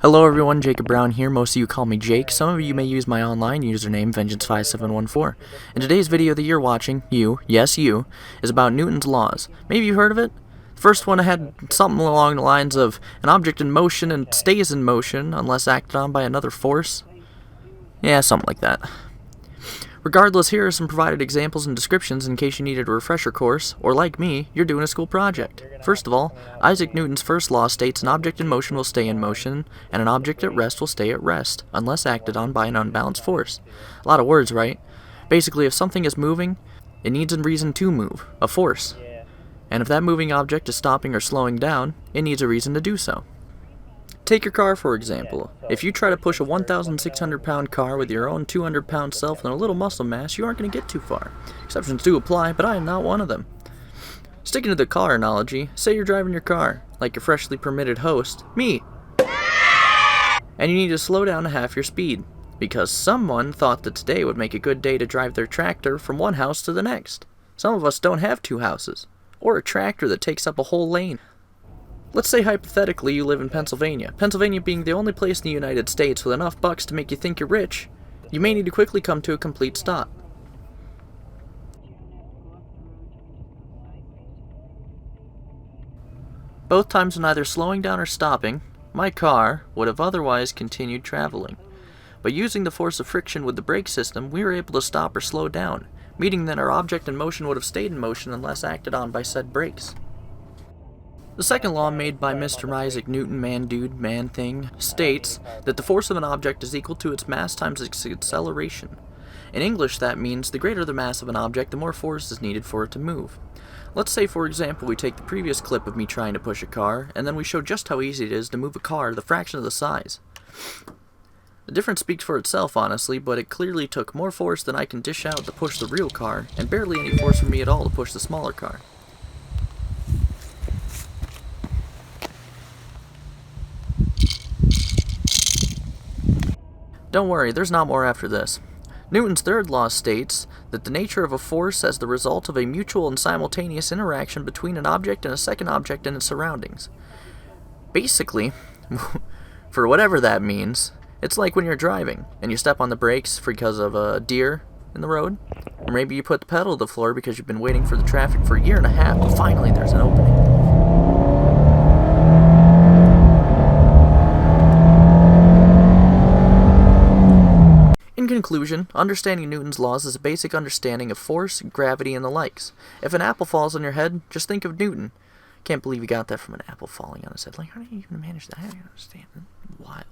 Hello everyone, Jacob Brown here. Most of you call me Jake. Some of you may use my online username, Vengeance5714. In today's video that you're watching, yes you, is about Newton's laws. Maybe you've heard of it? The first one had something along the lines of, an object in motion and stays in motion unless acted on by another force. Yeah, something like that. Regardless, here are some provided examples and descriptions in case you needed a refresher course, or like me, you're doing a school project. First of all, Isaac Newton's first law states an object in motion will stay in motion, and an object at rest will stay at rest, unless acted on by an unbalanced force. A lot of words, right? Basically, if something is moving, it needs a reason to move, a force. And if that moving object is stopping or slowing down, it needs a reason to do so. Take your car, for example. If you try to push a 1,600-pound car with your own 200-pound self and a little muscle mass, you aren't going to get too far. Exceptions do apply, but I am not one of them. Sticking to the car analogy, say you're driving your car, like your freshly permitted host, me, and you need to slow down to half your speed, because someone thought that today would make a good day to drive their tractor from one house to the next. Some of us don't have two houses, or a tractor that takes up a whole lane. Let's say hypothetically you live in Pennsylvania. Pennsylvania being the only place in the United States with enough bucks to make you think you're rich, you may need to quickly come to a complete stop. Both times when either slowing down or stopping, my car would have otherwise continued traveling. But using the force of friction with the brake system, we were able to stop or slow down, meaning that our object in motion would have stayed in motion unless acted on by said brakes. The second law made by Mr. Isaac Newton, man-dude-man-thing, states that the force of an object is equal to its mass times its acceleration. In English, that means the greater the mass of an object, the more force is needed for it to move. Let's say, for example, we take the previous clip of me trying to push a car, and then we show just how easy it is to move a car the fraction of the size. The difference speaks for itself, honestly, but it clearly took more force than I can dish out to push the real car, and barely any force from me at all to push the smaller car. Don't worry, there's not more after this. Newton's third law states that the nature of a force as the result of a mutual and simultaneous interaction between an object and a second object and its surroundings. Basically, for whatever that means, it's like when you're driving and you step on the brakes because of a deer in the road, or maybe you put the pedal to the floor because you've been waiting for the traffic for a year and a half, but finally there's an opening. In conclusion, understanding Newton's laws is a basic understanding of force, gravity, and the likes. If an apple falls on your head, just think of Newton. Can't believe he got that from an apple falling on his head. Like, how do you even manage that? I don't understand. Why?